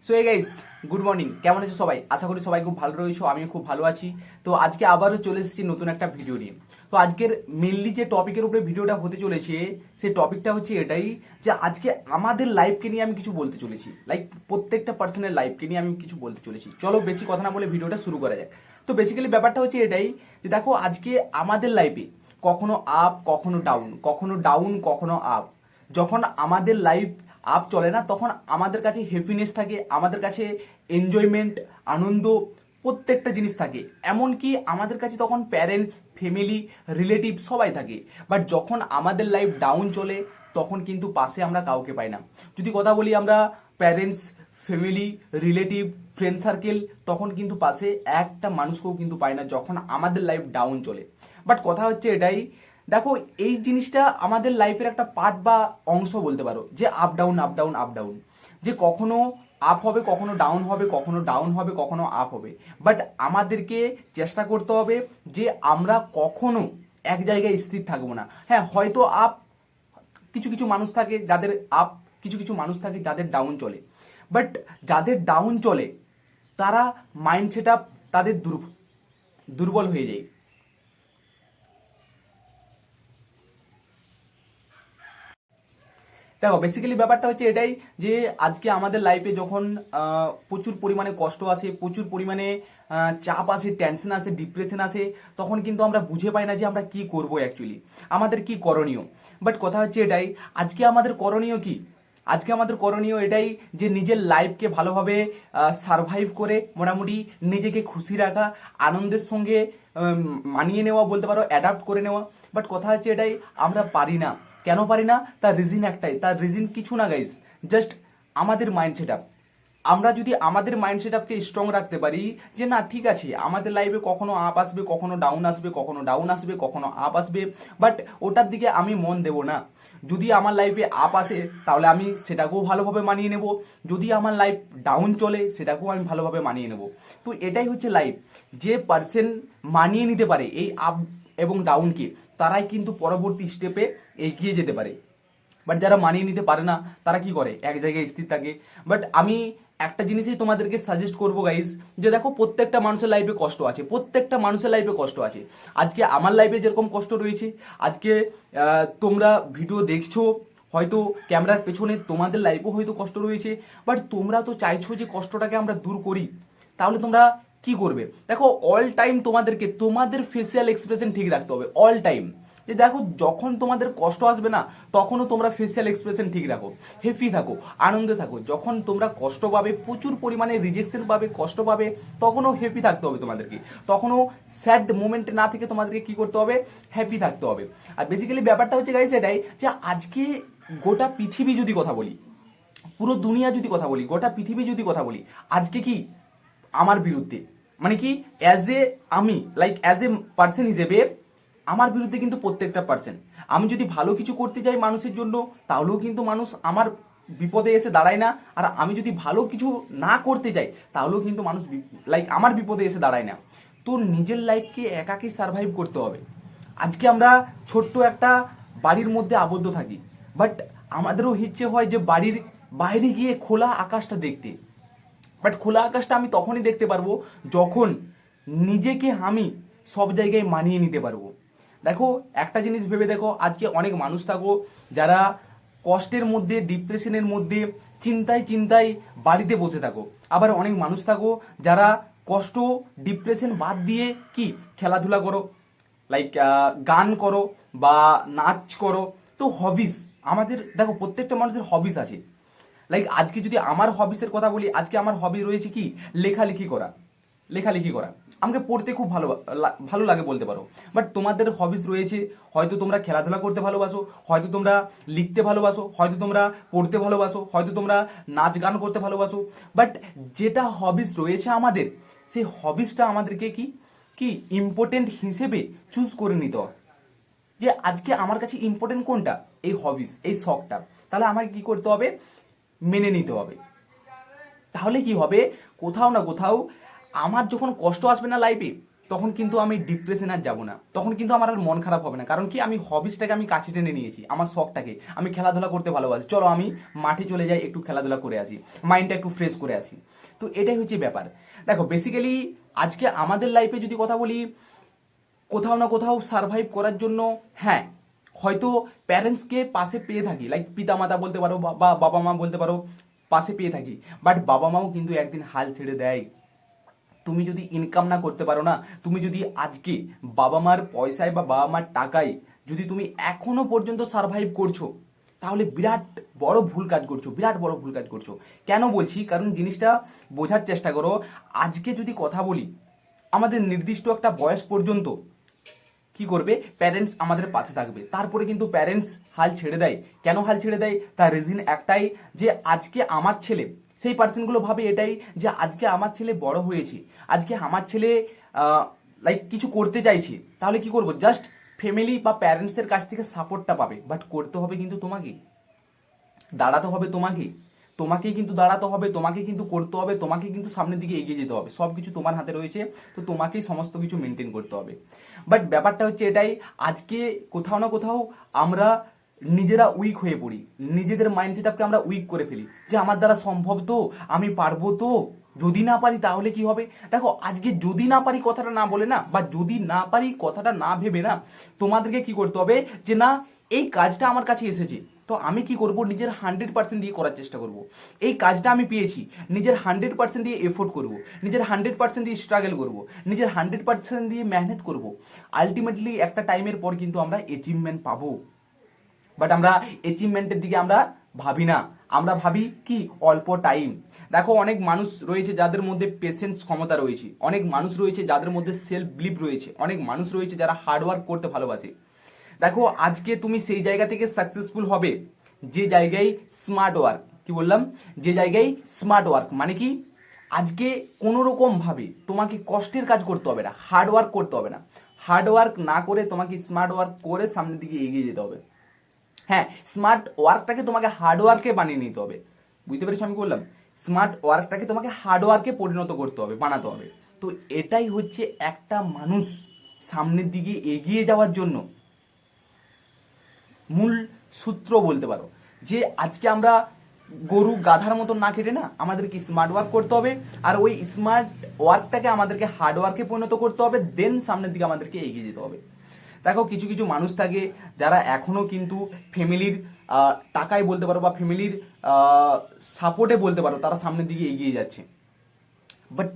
So এই guys, good morning. কেমন আছো সবাই? আশা করি সবাই খুব ভালো রয়েছো, আমিও খুব ভালো আছি। তো আজকে আবারও চলে এসেছি নতুন একটা ভিডিও নিয়ে। তো আজকের মেনলি যে টপিকের উপরে ভিডিওটা হতে চলেছে, সেই টপিকটা হচ্ছে এটাই যে আজকে আমাদের লাইফকে নিয়ে আমি কিছু বলতে চলেছি। লাইক প্রত্যেকটা পার্সনের লাইফকে নিয়ে আমি কিছু বলতে চলেছি। চলো বেশি কথা না বলে ভিডিওটা শুরু করা যাক। তো বেসিক্যালি ব্যাপারটা হচ্ছে এটাই যে দেখো, আজকে আমাদের লাইফে কখনো আপ, কখনো ডাউন, কখনো ডাউন, কখনো আপ। যখন আমাদের লাইফ আপ চলে না, তখন আমাদের কাছে হ্যাপিনেস থাকে, আমাদের কাছে এনজয়মেন্ট, আনন্দ, প্রত্যেকটা জিনিস থাকে। এমনকি আমাদের কাছে তখন প্যারেন্টস, ফ্যামিলি, রিলেটিভ সবাই থাকে। বাট যখন আমাদের লাইফ ডাউন চলে, তখন কিন্তু পাশে আমরা কাউকে পাই না। যদি কথা বলি আমরা parents, family, relative, friend circle, তখন কিন্তু পাশে একটা মানুষকেও কিন্তু পাই না যখন আমাদের লাইফ ডাউন চলে। বাট কথা হচ্ছে এটাই, দেখো এই জিনিসটা আমাদের লাইফের একটা পার্ট বা অংশ বলতে পারো, যে up down, up down, up down, যে কখনো আপ হবে, কখনো ডাউন হবে, কখনো ডাউন হবে, কখনো আপ হবে। বাট আমাদেরকে চেষ্টা করতে হবে যে আমরা কখনো এক জায়গায় স্থির থাকবো না। হ্যাঁ, হয়তো আপ, কিছু কিছু মানুষ থাকে যাদের আপ, কিছু কিছু মানুষ থাকে যাদের ডাউন চলে। বাট যাদের ডাউন চলে, তারা মাইন্ড সেট আপ তাদের দুর্বল হয়ে যায়। দেখো বেসিক্যালি ব্যাপারটা হচ্ছে এটাই যে আজকে আমাদের লাইফে যখন প্রচুর পরিমাণে কষ্ট আসে, প্রচুর পরিমাণে চাপ আসে, টেনশন আসে, ডিপ্রেশন আসে, তখন কিন্তু আমরা বুঝে পাই না যে আমরা কি করব, অ্যাকচুয়ালি আমাদের কি করণীয়। বাট কথা হচ্ছে এটাই, আজকে আমাদের করণীয় কি? আজকে আমাদের করণীয় এটাই যে নিজের লাইফকে ভালোভাবে সারভাইভ করে মোটামুটি নিজেকে খুশি রাখা, আনন্দের সঙ্গে মানিয়ে নেওয়া বলতে পারো, অ্যাডাপ্ট করে নেওয়া। বাট কথা হচ্ছে এটাই, আমরা পারি না। কেন পারি না? তার রিজন একটাই, তার রিজন কিছু না গাইস, জাস্ট আমাদের মাইন্ড সেট আপ। আমরা যদি আমাদের মাইন্ড সেট আপকে স্ট্রং রাখতে পারি যে না ঠিক আছে, আমাদের লাইফে কখনো আপ আসবে, কখনো ডাউন আসবে, কখনো ডাউন আসবে, কখনো আপ আসবে, বাট ওটার দিকে আমি মন দেব না। যদি আমার লাইফে আপ আসে, তাহলে আমি সেটাকেও ভালোভাবে মানিয়ে নেব। যদি আমার লাইফ ডাউন চলে, সেটাকেও আমি ভালোভাবে মানিয়ে নেব। তো এটাই হচ্ছে লাইফ। যে পার্সন মানিয়ে নিতে পারে এই আপ এবং ডাউনকে, তারাই কিন্তু পরবর্তী স্টেপে এগিয়ে যেতে পারে। বাট যারা মানিয়ে নিতে পারে না, তারা কি করে? এক জায়গায় স্থির থাকে। বাট আমি একটা জিনিসই তোমাদেরকে সাজেস্ট করবো গাইজ, যে দেখো প্রত্যেকটা মানুষের লাইফে কষ্ট আছে, প্রত্যেকটা মানুষের লাইফে কষ্ট আছে। আজকে আমার লাইফে যেরকম কষ্ট রয়েছে, আজকে তোমরা ভিডিও দেখছো, হয়তো ক্যামেরার পেছনে তোমাদের লাইফেও হয়তো কষ্ট রয়েছে। বাট তোমরা তো চাইছো যে কষ্টটাকে আমরা দূর করি। তাহলে তোমরা কি করবে? দেখো অল টাইম তোমাদেরকে তোমাদের ফেসিয়াল এক্সপ্রেশন ঠিক রাখতে হবে, অল টাইম। যে দেখো যখন তোমাদের কষ্ট আসবে না, তখনও তোমরা ফেসিয়াল এক্সপ্রেশন ঠিক রাখো, হ্যাপি থাকো, আনন্দে থাকো। যখন তোমরা কষ্ট পাবে, প্রচুর পরিমাণে রিজেকশন পাবে, কষ্ট পাবে, তখনও হ্যাপি থাকতে হবে তোমাদেরকে। তখনও স্যাড মোমেন্টে না থেকে তোমাদেরকে কি করতে হবে? হ্যাপি থাকতে হবে। আর বেসিক্যালি ব্যাপারটা হচ্ছে গাইস এটাই, যে আজকে গোটা পৃথিবী যদি কথা বলি, পুরো দুনিয়া যদি কথা বলি, গোটা পৃথিবী যদি কথা বলি, আজকে কি আমার বিরুদ্ধে, মানে কি অ্যাজ এ আমি, লাইক অ্যাজ এ পার্সন হিসেবে আমার বিরুদ্ধে কিন্তু প্রত্যেকটা পার্সন। আমি যদি ভালো কিছু করতে যাই মানুষের জন্য, তাহলেও কিন্তু মানুষ আমার বিপদে এসে দাঁড়ায় না। আর আমি যদি ভালো কিছু না করতে যাই, তাহলেও কিন্তু মানুষ লাইক আমার বিপদে এসে দাঁড়ায় না। তো নিজের লাইফকে একাকে সার্ভাইভ করতে হবে। আজকে আমরা ছোট্ট একটা বাড়ির মধ্যে আবদ্ধ থাকি, বাট আমাদেরও ইচ্ছে হয় যে বাড়ির বাইরে গিয়ে খোলা আকাশটা দেখতে। বাট খোলা আকাশটা আমি তখনই দেখতে পারবো যখন নিজেকে আমি সব জায়গায় মানিয়ে নিতে পারবো। দেখো একটা জিনিস ভেবে দেখো, আজকে অনেক মানুষ থাকো যারা কষ্টের মধ্যে, ডিপ্রেশনের মধ্যে, চিন্তায় চিন্তায় বাড়িতে বসে থাকো। আবার অনেক মানুষ থাকো যারা কষ্ট, ডিপ্রেশন বাদ দিয়ে কি খেলাধুলা করো, লাইক গান করো বা নাচ করো। তো হবিস, আমাদের দেখো প্রত্যেকটা মানুষের হবিস আছে। লাইক আজকে যদি আমার হবিসের কথা বলি, আজকে আমার হবি রয়েছে কি? লেখালেখি করা, লেখালেখি করা। আমাকে পড়তে খুব ভালো ভালো লাগে বলতে পারো। বাট তোমাদের হবিস রয়েছে, হয়তো তোমরা খেলাধুলা করতে ভালোবাসো, হয়তো তোমরা লিখতে ভালোবাসো, হয়তো তোমরা পড়তে ভালোবাসো, হয়তো তোমরা নাচ গান করতে ভালোবাসো। বাট যেটা হবিস রয়েছে আমাদের, সেই হবিসটা আমাদেরকে কি কি ইম্পর্টেন্ট হিসেবে চুজ করে নিতে হয়। যে আজকে আমার কাছে ইম্পর্টেন্ট কোনটা? এই হবিস, এই শখটা। তাহলে আমাকে কি করতে হবে? মেনে নিতে হবে। তাহলে কি হবে? কোথাও না কোথাও আমার যখন কষ্ট আসবে না লাইফে, তখন কিন্তু আমি ডিপ্রেশনে আর যাবো না, তখন কিন্তু আমার আর মন খারাপ হবে না। কারণ কি, আমি হবিসটাকে আমি কাছে টেনে নিয়েছি, আমার শখটাকে। আমি খেলাধুলা করতে ভালোবাসি, চলো আমি মাঠে চলে যাই, একটু খেলাধুলা করে আসি, মাইন্ডটা একটু ফ্রেশ করে আসি। তো এটাই হচ্ছে ব্যাপার। দেখো বেসিক্যালি আজকে আমাদের লাইফে যদি কথা বলি, কোথাও না কোথাও সারভাইভ করার জন্য, হ্যাঁ, হয়তো প্যারেন্টসকে পাশে পেয়ে থাকি, লাইক পিতা মাতা বলতে পারো বা বাবা মা বলতে পারো, পাশে পেয়ে থাকি। বাট বাবা মাও কিন্তু একদিন হাল ছেড়ে দেয়। তুমি যদি ইনকাম না করতে পারো না, তুমি যদি আজকে বাবা মার পয়সায় বা বাবা মার টাকায় যদি তুমি এখনো পর্যন্ত সারভাইভ করছো, তাহলে বিরাট বড় ভুল কাজ করছো, বিরাট বড় ভুল কাজ করছো। কেন বলছি, কারণ জিনিসটা বোঝার চেষ্টা করো। আজকে যদি কথা বলি, আমাদের নির্দিষ্ট একটা বয়স পর্যন্ত কি করবে, প্যারেন্টস আমাদের পাশে থাকবে। তারপরে কিন্তু প্যারেন্টস হাল ছেড়ে দেয়। কেন হাল ছেড়ে দেয়, তার রিজন একটাই, যে আজকে আমার ছেলে, সেই পার্সনগুলো ভাবে এটাই, যে আজকে আমার ছেলে বড় হয়েছে, আজকে আমার ছেলে লাইক কিছু করতে চাইছে, তাহলে কি করবো, জাস্ট ফ্যামিলি বা প্যারেন্টসের কাছ থেকে সাপোর্টটা পাবে। বাট করতে হবে কিন্তু তোমাকে, দাঁড়াতে হবে তোমাকে, তোমাকেই কিন্তু দাঁড়াতে হবে, তোমাকে কিন্তু করতে হবে, তোমাকে কিন্তু সামনের দিকে এগিয়ে যেতে হবে। সব কিছু তোমার হাতে রয়েছে, তো তোমাকেই সমস্ত কিছু মেনটেন করতে হবে। বাট ব্যাপারটা হচ্ছে এটাই, আজকে কোথাও না কোথাও আমরা নিজেরা উইক হয়ে পড়ি, নিজেদের মাইন্ডসেট আপকে আমরা উইক করে ফেলি, যে আমার দ্বারা সম্ভব তো, আমি পারবো তো, যদি না পারি তাহলে কি হবে। দেখো আজকে যদি না পারি কথাটা না বলে না, বা যদি না পারি কথাটা না ভেবে না, তোমাদেরকে কি করতে হবে, যে না, এই কাজটা আমার কাছে এসেছে, তো আমি কি করব, নিজের 100% দিয়ে করার চেষ্টা করব। এই কাজটা আমি পেয়েছি, নিজের 100% দিয়ে এফোর্ট করব, নিজের 100% দিয়ে স্ট্রাগল করব, নিজের 100% দিয়ে মেহনত করব। আলটিমেটলি একটা টাইমের পর কিন্তু আমরা অ্যাচিভমেন্ট পাবো। বাট আমরা অ্যাচিভমেন্টের দিকে আমরা ভাবি না, আমরা ভাবি কি অল্প টাইম। দেখো অনেক মানুষ রয়েছে যাদের মধ্যে পেশেন্স ক্ষমতা রয়েছে, অনেক মানুষ রয়েছে যাদের মধ্যে সেলফ বিলিভ রয়েছে, অনেক মানুষ রয়েছে যারা হার্ডওয়ার্ক করতে ভালোবাসে। দেখো আজকে তুমি সেই জায়গা থেকে সাকসেসফুল হবে যে জায়গায় স্মার্ট ওয়ার্ক, কি বললাম, যে জায়গায় স্মার্ট ওয়ার্ক মানে কি, আজকে কোনো রকম ভাবে তোমাকে কষ্টের কাজ করতে হবে না, হার্ড ওয়ার্ক করতে হবে না। হার্ড ওয়ার্ক না করে তোমাকে স্মার্ট ওয়ার্ক করে সামনের দিকে এগিয়ে যেতে হবে। হ্যাঁ, স্মার্ট ওয়ার্কটাকে তোমাকে হার্ড ওয়ার্কে বানিয়ে নিতে হবে। বুঝতে পেরেছো আমি বললাম, স্মার্ট ওয়ার্কটাকে তোমাকে হার্ড ওয়ার্কে পরিণত করতে হবে, বানাতে হবে। তো এটাই হচ্ছে একটা মানুষ সামনের দিকে এগিয়ে যাওয়ার জন্য মূল সূত্র বলতে পারো। যে আজকে আমরা গরু গাধার মতো না কেটে না, আমাদেরকে স্মার্ট ওয়ার্ক করতে হবে, আর ওই স্মার্ট ওয়ার্কটাকে আমাদেরকে হার্ড ওয়ার্কে পরিণত করতে হবে, দেন সামনের দিকে আমাদেরকে এগিয়ে যেতে হবে। দেখো কিছু কিছু মানুষ থাকে যারা এখনো কিন্তু ফ্যামিলির টাকায় বলতে পারো বা ফ্যামিলির সাপোর্টে বলতে পারো তারা সামনের দিকে এগিয়ে যাচ্ছে। বাট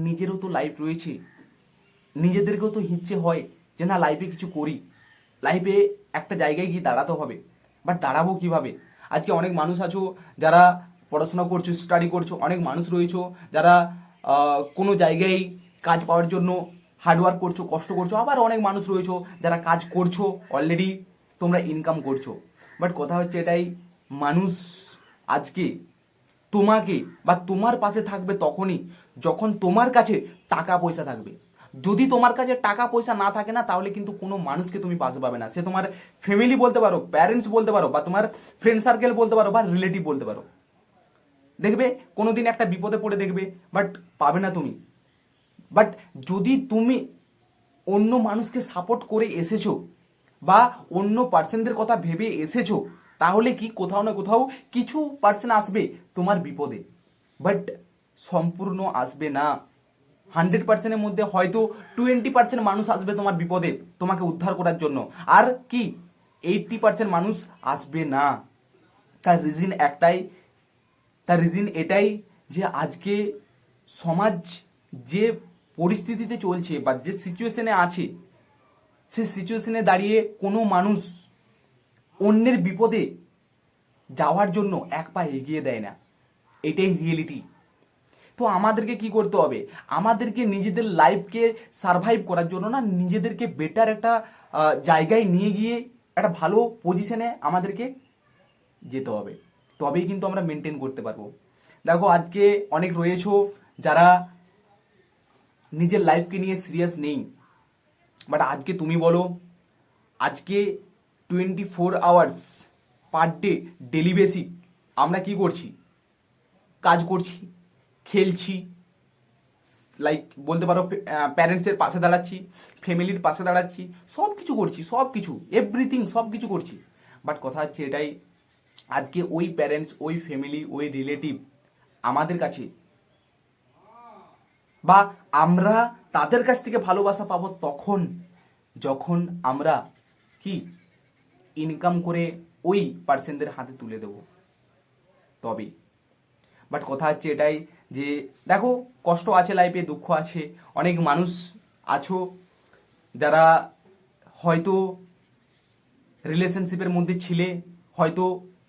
নিজেরও তো লাইফ রয়েছে, নিজেদেরকেও তো ইচ্ছে হয় যে না, লাইফে কিছু করি, লাইফে একটা জায়গায় গিয়ে দাঁড়াতে হবে। বাট দাঁড়াবো কিভাবে? আজকে অনেক মানুষ আছো যারা পড়াশোনা করছো, স্টাডি করছো, অনেক মানুষ রয়েছো যারা কোনো জায়গায় কাজ পাওয়ার জন্য হার্ডওয়ার্ক করছো, কষ্ট করছো। আবার অনেক মানুষ রয়েছো যারা কাজ করছো অলরেডি, তোমরা ইনকাম করছো। বাট কথা হচ্ছে এটাই, মানুষ আজকে তোমাকে বা তোমার পাশে থাকবে তখনই যখন তোমার কাছে টাকা পয়সা থাকবে। যদি তোমার কাছে টাকা পয়সা না থাকে না, তাহলে কিন্তু কোনো মানুষকে তুমি পাশে পাবে না। সে তোমার ফ্যামিলি বলতে পারো, প্যারেন্টস বলতে পারো, বা তোমার ফ্রেন্ড সার্কেল বলতে পারো, বা রিলেটিভ বলতে পারো। দেখবে কোনোদিন একটা বিপদে পড়ে দেখবে, বাট পাবে না তুমি। বাট যদি তুমি অন্য মানুষকে সাপোর্ট করে এসেছো বা অন্য পার্সনদের কথা ভেবে এসেছো, তাহলে কি কোথাও না কোথাও কিছু পার্সন আসবে তোমার বিপদে, বাট সম্পূর্ণ আসবে না। 100%-এর মধ্যে হয়তো 20% মানুষ আসবে তোমার বিপদে তোমাকে উদ্ধার করার জন্য, আর কি 80% মানুষ আসবে না। তার রিজন একটাই, তার রিজন এটাই, যে আজকে সমাজ যে পরিস্থিতিতে চলছে বা যে সিচুয়েশনে আছে, সে সিচুয়েশনে দাঁড়িয়ে কোনো মানুষ অন্যের বিপদে যাওয়ার জন্য এক পা এগিয়ে দেয় না। এটাই রিয়েলিটি। তো আমাদেরকে কি করতে হবে, আমাদেরকে নিজেদের লাইফকে সারভাইভ করার জন্য না, নিজেদেরকে বেটার একটা জায়গায় নিয়ে গিয়ে একটা ভালো পজিশনে আমাদেরকে যেতে হবে, তবেই কিন্তু আমরা মেনটেন করতে পারবো। দেখো আজকে অনেক রয়েছো যারা নিজের লাইফকে নিয়ে সিরিয়াস নেই। বাট আজকে তুমি বলো, আজকে 24 hours per day, daily basic আমরা কি করছি, কাজ করছি, খেলছি, লাইক বলতে পারো প্যারেন্টসের পাশে দাঁড়াচ্ছি, ফ্যামিলির পাশে দাঁড়াচ্ছি, সব কিছু করছি, সব কিছু এভরিথিং সব কিছু করছি। বাট কথা হচ্ছে এটাই, আজকে ওই প্যারেন্টস, ওই ফ্যামিলি, ওই রিলেটিভ আমাদের কাছে, বা আমরা তাদের কাছ থেকে ভালোবাসা পাবো তখন যখন আমরা কি ইনকাম করে ওই পার্সনদের হাতে তুলে দেব, তবে। বাট কথা হচ্ছে এটাই যে দেখো, কষ্ট আছে লাইফে, দুঃখ আছে, অনেক মানুষ আছো যারা হয়তো রিলেশনশিপের মধ্যে ছিলে, হয়তো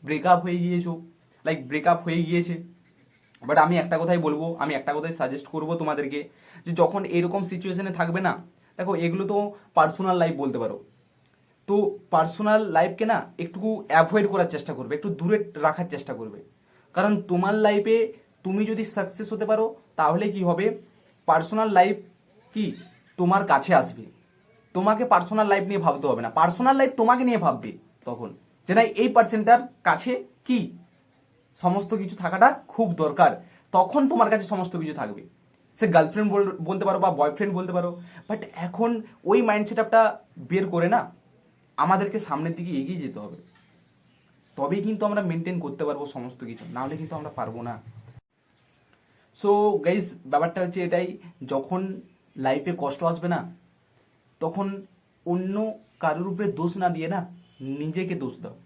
ব্রেকআপ হয়ে গিয়েছো, লাইক ব্রেকআপ হয়ে গিয়েছে। বাট আমি একটা কথাই বলবো, আমি একটা কথাই সাজেস্ট করবো তোমাদেরকে, যে যখন এরকম সিচুয়েশনে থাকবে না, দেখো এগুলো তো পার্সোনাল লাইফ বলতে পারো, তো পার্সোনাল লাইফকে না একটু অ্যাভয়েড করার চেষ্টা করবে, একটু দূরে রাখার চেষ্টা করবে। কারণ তোমার লাইফে তুমি যদি সাকসেস হতে পারো, তাহলে কি হবে, পার্সোনাল লাইফ কি তোমার কাছে আসবে। তোমাকে পার্সোনাল লাইফ নিয়ে ভাবতে হবে না, পার্সোনাল লাইফ তোমাকে নিয়ে ভাববে তখন, যে না এই পার্সনটার কাছে কি সমস্ত কিছু থাকাটা খুব দরকার, তখন তোমার কাছে সমস্ত কিছু থাকবে। সে গার্লফ্রেন্ড বলতে পারো বা বয়ফ্রেন্ড বলতে পারো। বাট এখন ওই মাইন্ড সেটআপটা বের করে না আমাদেরকে সামনের দিকে এগিয়ে যেতে হবে, তবেই কিন্তু আমরা মেনটেন করতে পারবো সমস্ত কিছু, নাহলে কিন্তু আমরা পারবো না। সো গাইজ, ব্যাপারটা হচ্ছে এটাই, যখন লাইফে কষ্ট আসবে না, তখন অন্য কারোর উপরে দোষ না দিয়ে না নিজেকে দোষ দাও।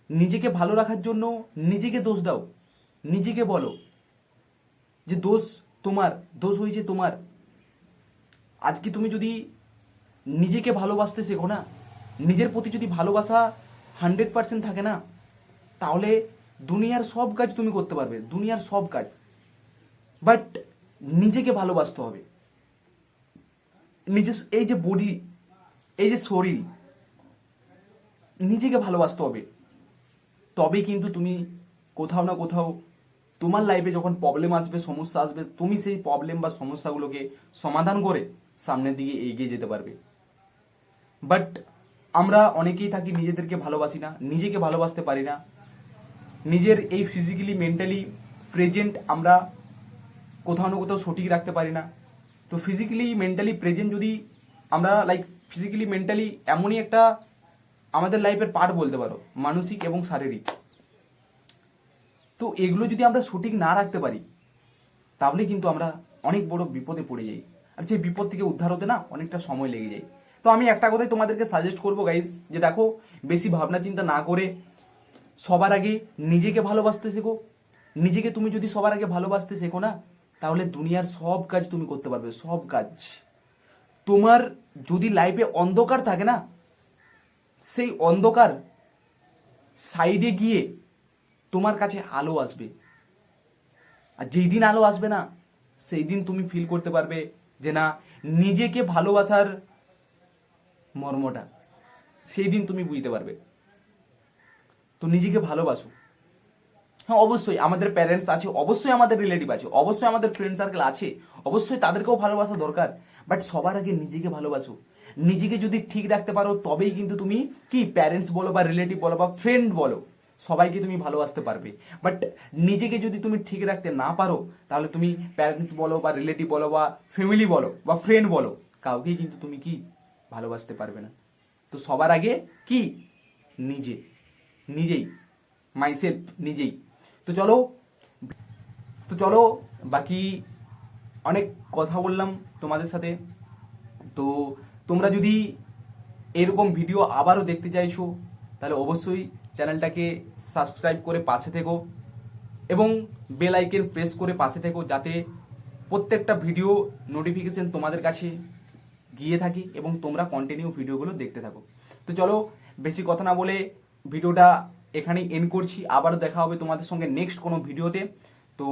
নিজেকে ভালো রাখার জন্য নিজেকে দোষ দাও, নিজেকে বলো যে দোষ তোমার, দোষ হয়েছে তোমার। আজকে তুমি যদি নিজেকে ভালোবাসতে শেখো না, নিজের প্রতি যদি ভালোবাসা 100% থাকে না, তাহলে দুনিয়ার সব কাজ তুমি করতে পারবে, দুনিয়ার সব কাজ। বাট নিজেকে ভালোবাসতে হবে। নিজের এই যে বডি, এই যে শরীর, নিজেকে ভালোবাসতে হবে, তবেই কিন্তু তুমি কোথাও না কোথাও তোমার লাইফে যখন প্রবলেম আসবে, সমস্যা আসবে, তুমি সেই প্রবলেম বা সমস্যাগুলোকে সমাধান করে সামনের দিকে এগিয়ে যেতে পারবে। বাট আমরা অনেকেই থাকি নিজেদেরকে ভালোবাসি না, নিজেকে ভালোবাসতে পারি না, নিজের এই ফিজিক্যালি মেন্টালি প্রেজেন্ট আমরা কোথাও না কোথাও সঠিক রাখতে পারি না। তো ফিজিক্যালি মেন্টালি প্রেজেন্ট যদি আমরা লাইক, ফিজিক্যালি মেন্টালি এমনই একটা আমাদের লাইফের পার্ট বলতে পারো, মানসিক এবং শারীরিক। তো এগুলো যদি আমরা সঠিক না রাখতে পারি, তাহলে কিন্তু আমরা অনেক বড় বিপদে পড়ে যাই, আর সেই বিপদ থেকে উদ্ধার হতে না অনেকটা সময় লেগে যায়। তো আমি একটা কথাই তোমাদেরকে সাজেস্ট করবো গাইস, যে দেখো বেশি ভাবনা চিন্তা না করে সবার আগে নিজেকে ভালোবাসতে শেখো। নিজেকে তুমি যদি সবার আগে ভালোবাসতে শেখো না, তাহলে দুনিয়ার সব কাজ তুমি করতে পারবে, সব কাজ। তোমার যদি লাইফে অন্ধকার থাকে না, সেই অন্ধকার সাইডে গিয়ে তোমার কাছে আলো আসবে। আর যেই দিন আলো আসবে না, সেই দিন তুমি ফিল করতে পারবে যে না, নিজেকে ভালোবাসার মর্মটা সেই দিন তুমি বুঝতে পারবে। তো নিজেকে ভালোবাসো। হ্যাঁ, অবশ্যই আমাদের প্যারেন্টস আছে, অবশ্যই আমাদের রিলেটিভ আছে, অবশ্যই আমাদের ফ্রেন্ড সার্কেল আছে, অবশ্যই তাদেরকেও ভালোবাসা দরকার। বাট সবার আগে নিজেকে ভালোবাসো। নিজেকে যদি ঠিক রাখতে পারো, তবেই কিন্তু তুমি কি প্যারেন্টস বলো বা রিলেটিভ বলো বা ফ্রেন্ড বলো, সবাইকে তুমি ভালোবাসতে পারবে। বাট নিজেকে যদি তুমি ঠিক রাখতে না পারো, তাহলে তুমি প্যারেন্টস বলো বা রিলেটিভ বলো বা ফ্যামিলি বলো বা ফ্রেন্ড বলো, কাউকেই কিন্তু তুমি কি ভালোবাসতে পারবে না। তো সবার আগে কি নিজে, নিজেই, মাইসেলফ, নিজেই। তো চলো, তো চলো, বাকি অনেক কথা বললাম তোমাদের সাথে। তো তোমরা যদি এরকম ভিডিও আবারও দেখতে চাইছো, তাহলে অবশ্যই চ্যানেলটাকে সাবস্ক্রাইব করে পাশে থেকো এবং বেল আইকন প্রেস করে পাশে থেকো, যাতে প্রত্যেকটা ভিডিও নোটিফিকেশন তোমাদের কাছে গিয়ে থাকে এবং তোমরা কন্টিনিউ ভিডিওগুলো দেখতে থাকো। তো চলো, বেশি কথা না বলে ভিডিওটা এখানেই এন্ড করছি। আবারও দেখা হবে তোমাদের সঙ্গে নেক্সট কোনো ভিডিওতে। তো